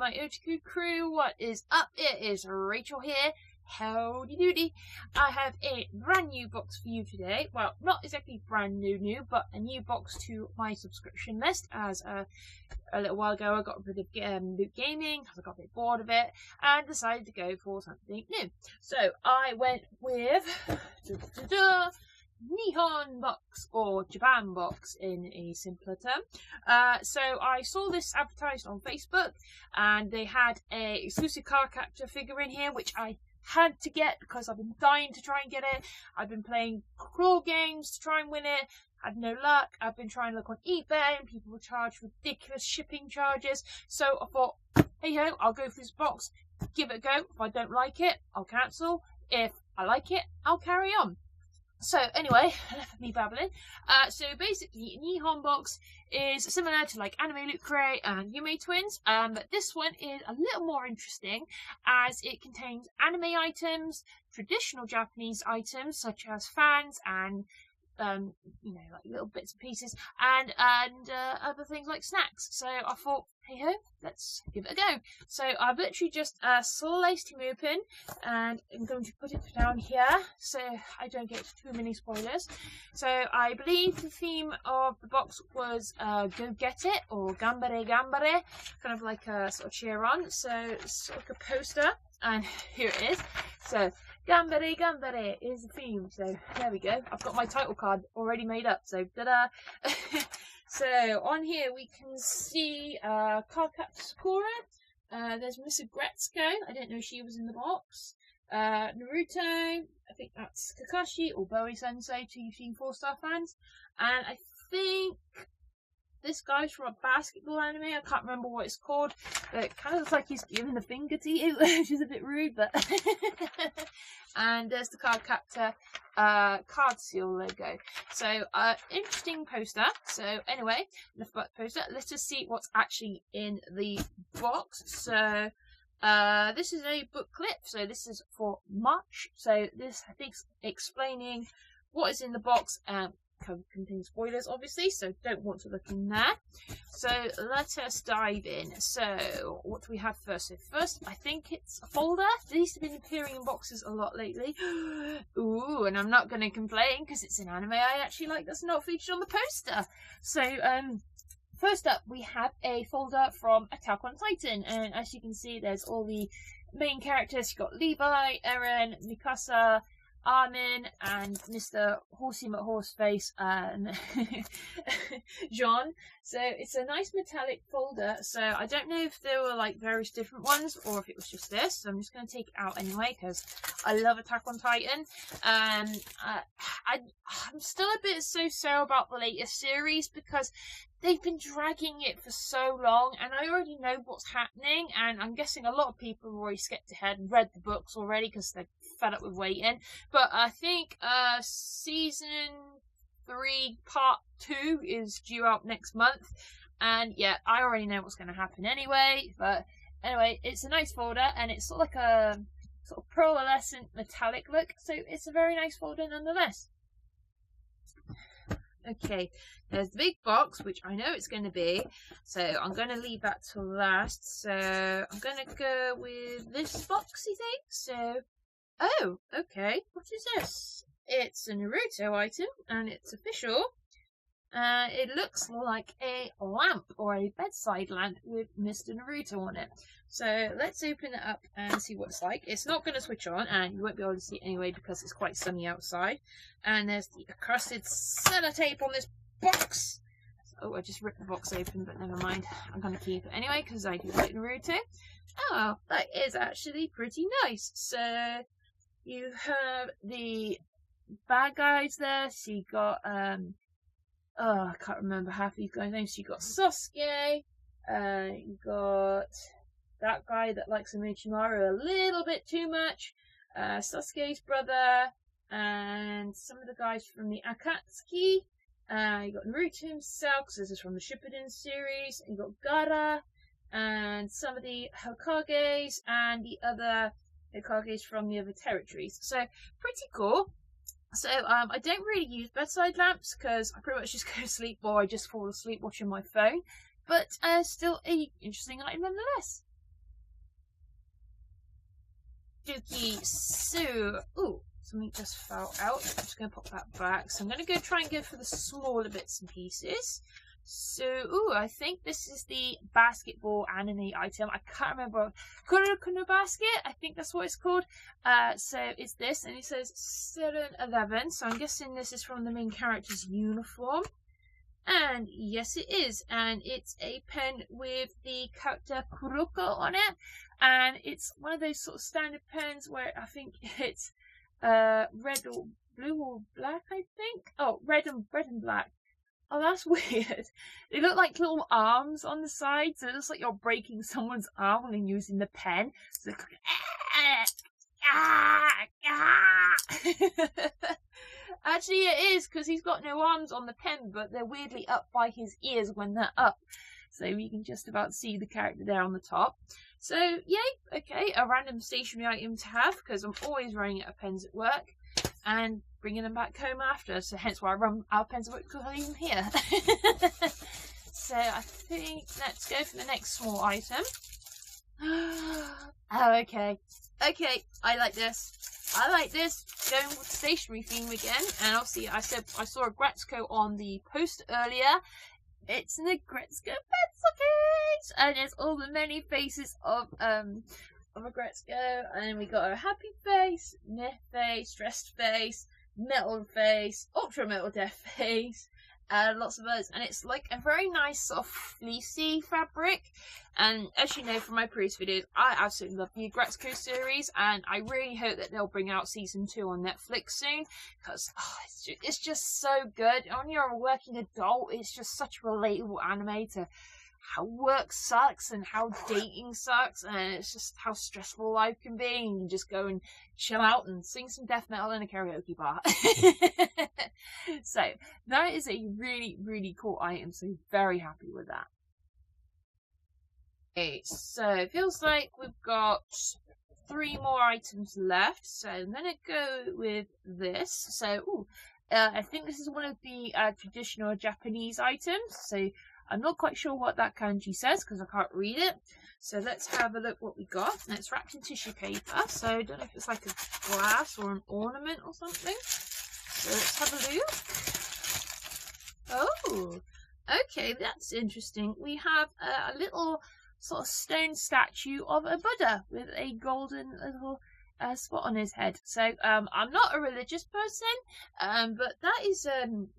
my Otaku crew, what is up? It is Rachel here. Howdy doody. I have a brand new box for you today. Well, not exactly brand new, but a new box to my subscription list. As a little while ago I got rid of Loot Gaming because I got a bit bored of it and decided to go for something new. So I went with Nihon box, or Japan box in a simpler term. So I saw this advertised on Facebook and they had a exclusive card capture figure in here which I had to get because I've been dying to try and get it. I've been playing crawl games to try and win it, had no luck. I've been trying to look on eBay and people will charge ridiculous shipping charges, so I thought, hey ho, I'll go for this box, give it a go. If I don't like it, I'll cancel. If I like it, I'll carry on. So anyway, enough of me babbling. So basically, Nihon box is similar to like Anime Loot Crate and Yume Twins, but this one is a little more interesting as it contains anime items, traditional Japanese items such as fans and you know, like little bits and pieces, and other things like snacks. So I thought, hey ho, let's give it a go. So I've literally just sliced him open, and I'm going to put it down here so I don't get too many spoilers. So I believe the theme of the box was Go Get It, or Gambare Gambare, kind of like a sort of cheer on. So it's sort of like a poster, and here it is. So Gambare Gambare is the theme, so there we go. I've got my title card already made up, so ta-da! So on here we can see card capture Sakura. There's Miss Agretsuko, I didn't know she was in the box. Naruto, I think that's Kakashi or Bowie Sensei to you Team 4-star fans. And I think this guy's from a basketball anime, I can't remember what it's called, but it kind of looks like he's giving a finger to you, which is a bit rude, but... And there's the card captor card seal logo. So, interesting poster. So, anyway, enough about the poster. Let's just see what's actually in the box. So, this is a booklet. So, this is for March. So, this, I think, explaining what is in the box. Contains spoilers, obviously, so don't want to look in there. So let us dive in. So what do we have first? So first, I think it's a folder. These have been appearing in boxes a lot lately. Ooh, and I'm not going to complain because it's an anime I actually like that's not featured on the poster. So first up, we have a folder from Attack on Titan, and as you can see, there's all the main characters. You've got Levi, Eren, Mikasa, Armin, and Mr. Horsey McHorseface and John. So it's a nice metallic folder. So I don't know if there were like various different ones or if it was just this. So I'm just going to take it out anyway because I love Attack on Titan. I'm still a bit so-so about the latest series because they've been dragging it for so long and I already know what's happening, and I'm guessing a lot of people have already skipped ahead and read the books already because they're fed up with waiting. But I think season 3 part 2 is due out next month, and yeah, I already know what's going to happen anyway. But anyway, it's a nice folder and it's sort of like a sort of pearlescent metallic look, so it's a very nice folder nonetheless. Okay, there's the big box, which I know it's going to be, so I'm going to leave that till last. So I'm going to go with this box, I think. So, oh, okay, what is this? It's a Naruto item, and it's official. It looks like a lamp, or a bedside lamp with Mr. Naruto on it. So let's open it up and see what it's like. It's not going to switch on, and you won't be able to see it anyway because it's quite sunny outside. And there's the accursed sellotape on this box. Oh, I just ripped the box open, but never mind. I'm going to keep it anyway because I do like Naruto. Oh, that is actually pretty nice. So you have the bad guys there. So you got oh, I can't remember half these guys' names. So you got Sasuke. You got that guy that likes Orochimaru a little bit too much. Sasuke's brother, and some of the guys from the Akatsuki. You got Naruto himself, because this is from the Shippuden series. You got Gaara, and some of the Hokages, and the other Hokages from the other territories. So, pretty cool. So, I don't really use bedside lamps, because I pretty much just go to sleep, or I just fall asleep watching my phone. But, still a interesting item nonetheless. dokie. So, ooh, something just fell out. I'm just going to pop that back. So I'm going to go try and go for the smaller bits and pieces. So, ooh, I think this is the basketball anime item. I can't remember. Kurokuno basket, I think that's what it's called. So it's this, and it says 7-11. So I'm guessing this is from the main character's uniform. And yes, it is. And it's a pen with the character Kuroko on it. And it's one of those sort of standard pens where I think it's red or blue or black, I think. Oh, red and black. Oh, that's weird. They look like little arms on the side, so it looks like you're breaking someone's arm when you're using the pen. So actually it is, because he's got no arms on the pen, but they're weirdly up by his ears when they're up. So you can just about see the character there on the top. So, yay, okay, a random stationery item to have, because I'm always running out of pens at work. And bringing them back home after, so hence why I run out of pens at work because I'm even here. So I think let's go for the next small item. Oh, okay, I like this. Going with the stationery theme again, and obviously I said I saw a Gretzko on the post earlier. It's an Gretzko pencil case, and it's all the many faces of a Gretzko, and we got a happy face, meh face, stressed face, metal face, ultra metal death face, lots of others, and it's like a very nice sort of fleecy fabric. And as you know from my previous videos, I absolutely love the Gretzko series, and I really hope that they'll bring out season 2 on Netflix soon, because it's just so good. When you're a working adult, it's just such a relatable anime to how work sucks and how dating sucks, and it's just how stressful life can be, and you just go and chill out and sing some death metal in a karaoke bar. So that is a really, really cool item, so very happy with that. Okay, so it feels like we've got 3 more items left, so I'm gonna go with this. So ooh, I think this is one of the traditional Japanese items, so I'm not quite sure what that kanji says because I can't read it. So let's have a look what we got. And it's wrapped in tissue paper. So I don't know if it's like a glass or an ornament or something. So let's have a look. Oh, okay, that's interesting. We have a little sort of stone statue of a Buddha with a golden little spot on his head. So I'm not a religious person, but that is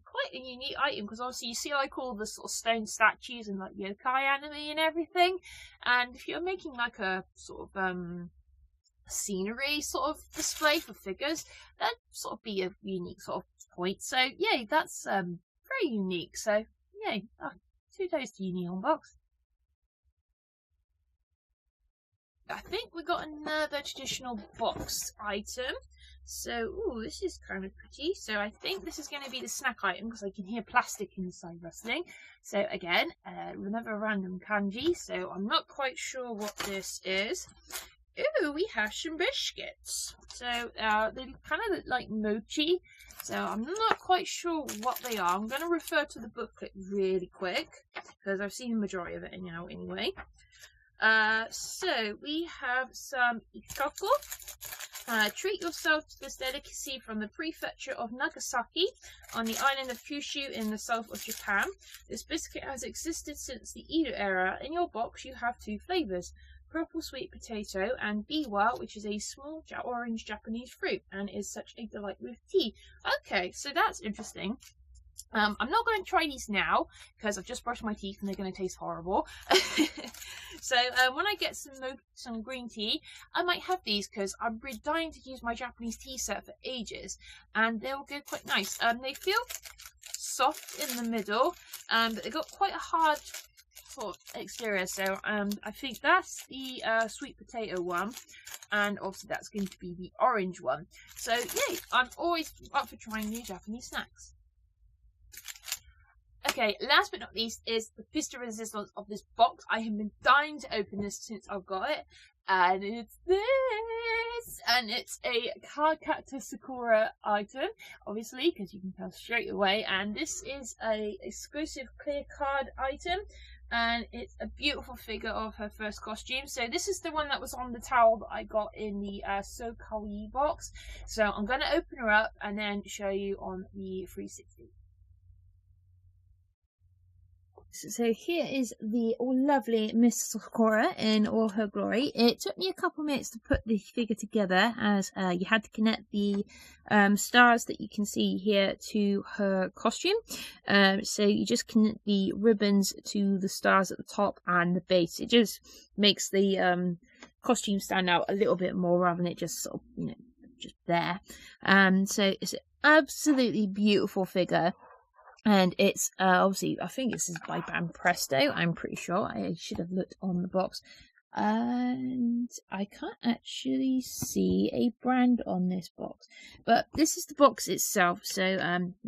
quite a unique item, because obviously you see like all the sort of stone statues and like yokai anime and everything, and if you're making like a sort of scenery sort of display for figures, that'd sort of be a unique sort of point. So yeah, that's very unique. So yay, 2 days to Nihon box. I think we got another traditional box item. So, ooh, this is kind of pretty. So I think this is going to be the snack item, because I can hear plastic inside rustling. So again, another random kanji. So I'm not quite sure what this is. Ooh, we have some biscuits. So they kind of look like mochi. So I'm not quite sure what they are. I'm going to refer to the booklet really quick, because I've seen the majority of it now anyway. So we have some ikako. Treat yourself to this delicacy from the prefecture of Nagasaki on the island of Kyushu in the south of Japan. This biscuit has existed since the Edo era. In your box you have 2 flavours, purple sweet potato and biwa, which is a small orange Japanese fruit and is such a delight with tea. Okay, so that's interesting. I'm not going to try these now because I've just brushed my teeth and they're going to taste horrible. So when I get some green tea, I might have these because I've been dying to use my Japanese tea set for ages, and they'll go quite nice. They feel soft in the middle, but they've got quite a hard sort of exterior. So I think that's the sweet potato one, and obviously that's going to be the orange one. So yay, I'm always up for trying new Japanese snacks. Okay, last but not least is the piece de resistance of this box. I have been dying to open this since I've got it, and it's this, and it's a card character Sakura item, obviously, because you can tell straight away, and this is a exclusive clear card item, and it's a beautiful figure of her first costume. So this is the one that was on the towel that I got in the So Kawaii box. So I'm going to open her up and then show you on the 360. So here is the lovely Miss Sakura in all her glory. It took me a couple minutes to put the figure together, as you had to connect the stars that you can see here to her costume. So you just connect the ribbons to the stars at the top and the base. It just makes the costume stand out a little bit more rather than it just sort of, you know, just there. So it's an absolutely beautiful figure. And it's obviously, I think this is by GANBARE, I'm pretty sure. I should have looked on the box. And I can't actually see a brand on this box. But this is the box itself. So,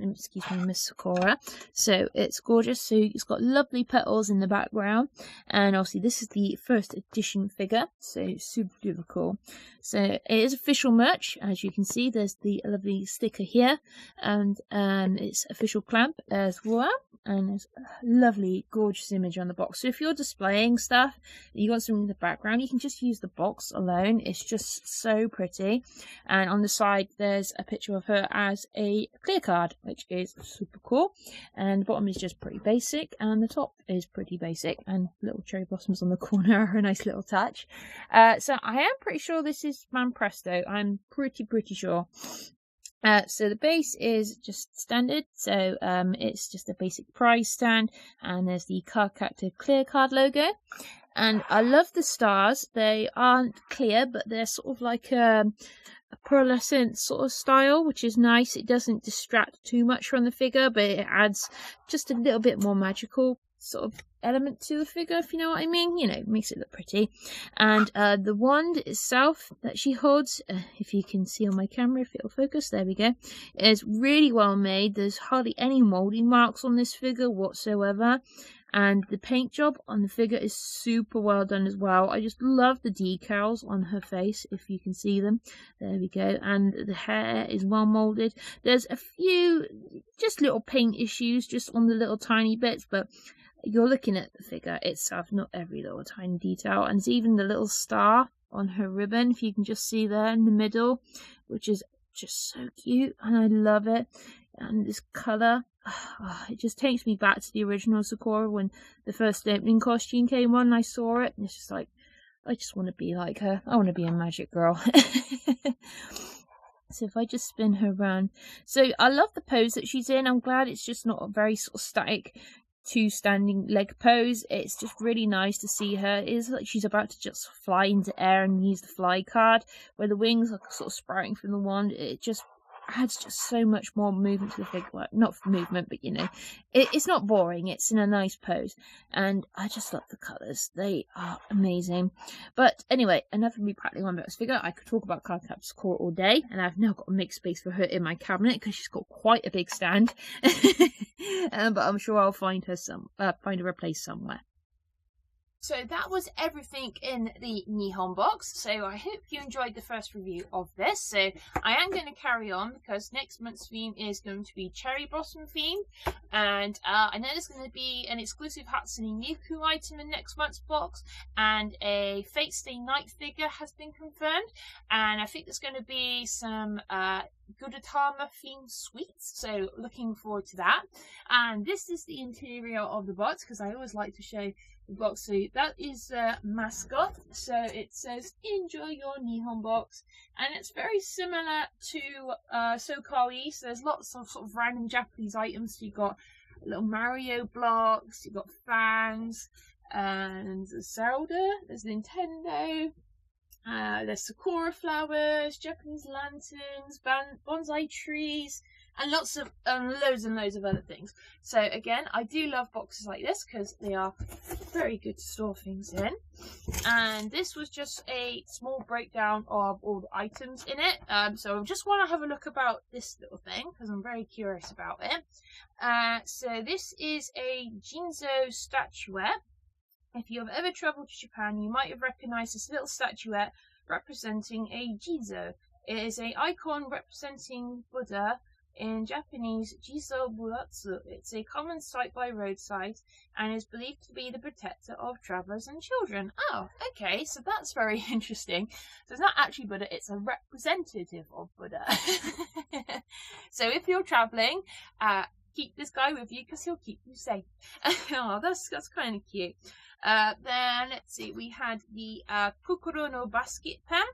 excuse me, Miss Sakura. So, it's gorgeous. So, it's got lovely petals in the background. And obviously, this is the first edition figure. So, super duper cool. So, it is official merch. As you can see, there's the lovely sticker here. And it's official clamp as well. And there's a lovely, gorgeous image on the box. So, if you're displaying stuff, you want something in the background, you can just use the box alone. It's just so pretty. And on the side, there's a picture of her as a clear card, which is super cool. And the bottom is just pretty basic, and the top is pretty basic. And little cherry blossoms on the corner are a nice little touch. So I am pretty sure this is GANBARE. I'm pretty sure. So the base is just standard, so it's just a basic prize stand, and there's the card character clear card logo. And I love the stars. They aren't clear, but they're sort of like a pearlescent sort of style, which is nice. It doesn't distract too much from the figure, but it adds just a little bit more magical sort of element to the figure, if you know what I mean. You know, it makes it look pretty. And the wand itself that she holds, if you can see on my camera, if it'll focus, there we go, is really well made. There's hardly any moulding marks on this figure whatsoever. And the paint job on the figure is super well done as well. I just love the decals on her face, if you can see them. There we go. And the hair is well moulded. There's a few just little paint issues just on the little tiny bits, but you're looking at the figure itself, not every little tiny detail. And there's even the little star on her ribbon, if you can just see there in the middle, which is just so cute, and I love it. And this colour, it just takes me back to the original Sakura when the first opening costume came on and I saw it, and it's just like, I just want to be like her. I want to be a magic girl. So if I just spin her around. So I love the pose that she's in. I'm glad it's just not a very sort of static two standing leg pose. It's just really nice to see her. It is like she's about to just fly into air and use the fly card, where the wings are sort of sprouting from the wand. It just adds just so much more movement to the figure. Well, not movement, but you know, it's not boring. It's in a nice pose, and I just love the colours. They are amazing. But anyway, enough of me prattling on about this figure. I could talk about Cardcaptor Sakura all day, and I've now got to make space for her in my cabinet because she's got quite a big stand. But I'm sure I'll find her find her a place somewhere. So that was everything in the Nihon box. So I hope you enjoyed the first review of this. So I am going to carry on because next month's theme is going to be Cherry Blossom themed. And I know there's going to be an exclusive Hatsune Miku item in next month's box. And a Fate Stay Night figure has been confirmed. And I think there's going to be some Gudetama themed sweets. So looking forward to that. And this is the interior of the box because I always like to show the box. So that is mascot, so it says enjoy your Nihon box, and it's very similar to So Kawaii. So there's lots of sort of random Japanese items. So you've got little Mario blocks, you've got fans, and Zelda, there's Nintendo, there's Sakura flowers, Japanese lanterns, bonsai trees, and lots of loads and loads of other things. So again, I do love boxes like this because they are very good to store things in. And this was just a small breakdown of all the items in it. So I just want to have a look about this little thing because I'm very curious about it. So this is a Jinzo statuette. If you have ever travelled to Japan, you might have recognised this little statuette representing a Jinzo. It is an icon representing Buddha in Japanese Jizo Buratsu. It's a common sight by roadside and is believed to be the protector of travellers and children. Oh, okay, so that's very interesting. So it's not actually Buddha, it's a representative of Buddha. So if you're travelling, keep this guy with you because he'll keep you safe. Oh, that's kind of cute. Then let's see, we had the Kokoro no basket pen,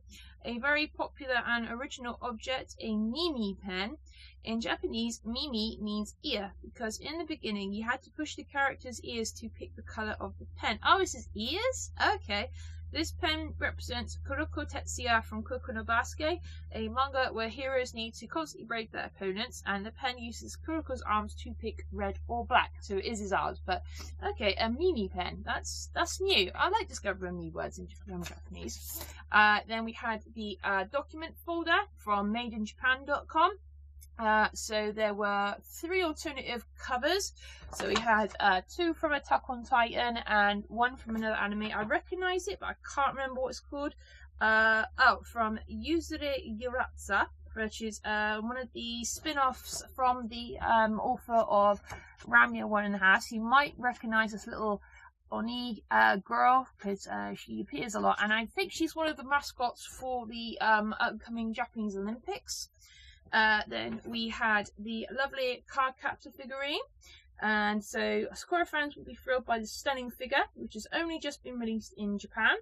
a very popular and original object, a Mimi pen. In Japanese, Mimi means ear because in the beginning you had to push the character's ears to pick the colour of the pen. Oh, this is ears? Okay. This pen represents Kuroko Tetsuya from Kokoro no Basket, a manga where heroes need to constantly break their opponents, and the pen uses Kuroko's arms to pick red or black. So it is his arms, but okay, a Mimi pen. That's new. I like discovering new words in Japanese. Then we had the document folder from madeinjapan.com. So there were 3 alternative covers. So we had 2 from Attack on Titan and 1 from another anime. I recognise it, but I can't remember what it's called. From Yuzure Yuratsa, which is one of the spin-offs from the author of Ramya One in the House. You might recognise this little Oni girl because she appears a lot, and I think she's one of the mascots for the upcoming Japanese Olympics. Then we had the lovely card captor figurine, and so Sakura fans will be thrilled by the stunning figure, which has only just been released in Japan.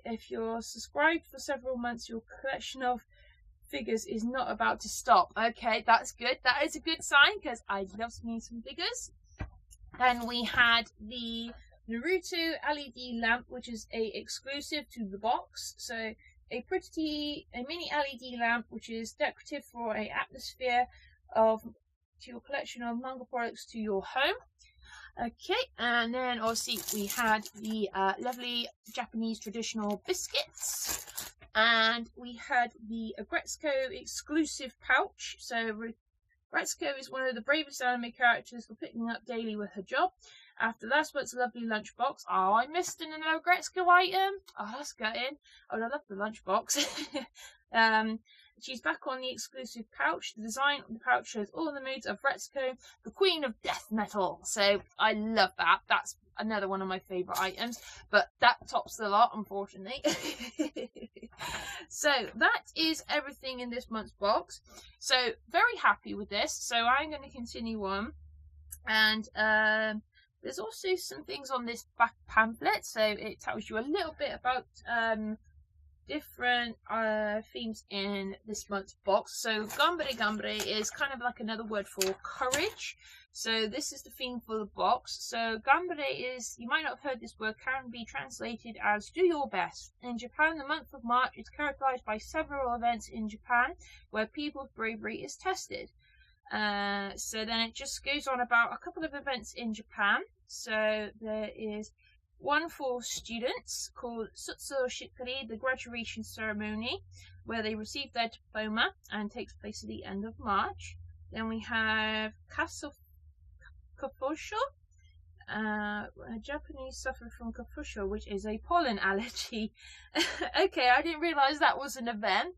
If you're subscribed for several months, your collection of figures is not about to stop. Okay, that's good. That is a good sign because I'd love to need some figures. Then we had the Naruto LED lamp, which is a exclusive to the box. So a mini LED lamp, which is decorative for a atmosphere to your collection of manga products to your home. Okay, and then obviously we had the lovely Japanese traditional biscuits, and we had the Agretsuko exclusive pouch. So Agretsuko is one of the bravest anime characters for picking up daily with her job. After last month's lovely lunchbox, oh, I missed an Agretsuko item. Oh, that's gutting. Oh, I love the lunchbox. She's back on the exclusive pouch. The design of the pouch shows all the moods of Agretsuko, the queen of death metal. So I love that. That's another one of my favourite items, but that tops the lot, unfortunately. So that is everything in this month's box. So very happy with this. So I'm going to continue on, and there's also some things on this back pamphlet, so it tells you a little bit about different themes in this month's box. So Ganbare is kind of like another word for courage. So this is the theme for the box. So Ganbare is, you might not have heard this word, can be translated as do your best. In Japan, the month of March is characterized by several events in Japan where people's bravery is tested. So then it just goes on about a couple of events in Japan. So there is one for students called Sutsuo Shikari, the graduation ceremony, where they receive their diploma and takes place at the end of March. Then we have Kafusho. Japanese suffer from kafusho, which is a pollen allergy. Okay, I didn't realise that was an event.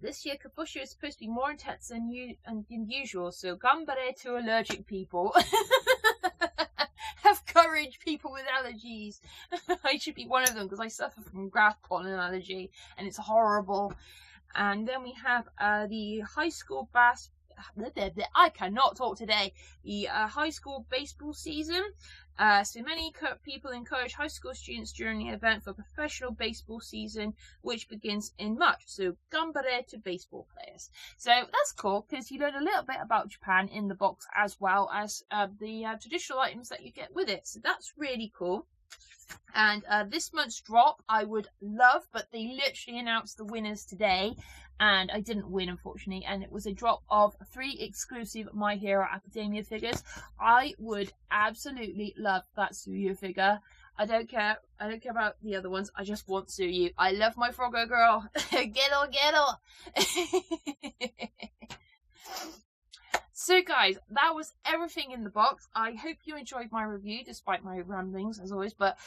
This year, kafusho is supposed to be more intense than usual, so ganbare to allergic people. Have courage, people with allergies. I should be one of them because I suffer from grass pollen allergy, and it's horrible. And then we have the high school I cannot talk today. The high school baseball season. So many people encourage high school students during the event for professional baseball season, which begins in March. So ganbare to baseball players. So that's cool because you learn a little bit about Japan in the box as well as the traditional items that you get with it. So that's really cool. And this month's drop I would love, but they literally announced the winners today and I didn't win, unfortunately, and it was a drop of 3 exclusive My Hero Academia figures. I would absolutely love that Tsuyu figure. I don't care about the other ones, I just want Tsuyu. I love my Froggo girl. Get So guys, that was everything in the box. I hope you enjoyed my review, despite my ramblings as always, but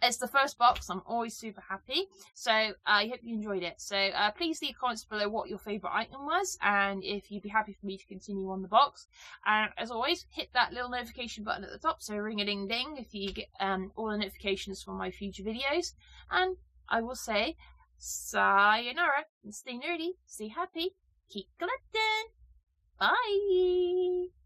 It's the first box. I'm always super happy. So I hope you enjoyed it. So please leave comments below what your favourite item was and if you'd be happy for me to continue on the box. And as always, hit that little notification button at the top, so ring-a-ding-ding if you get all the notifications from my future videos. And I will say sayonara and stay nerdy, stay happy, keep collecting. Bye!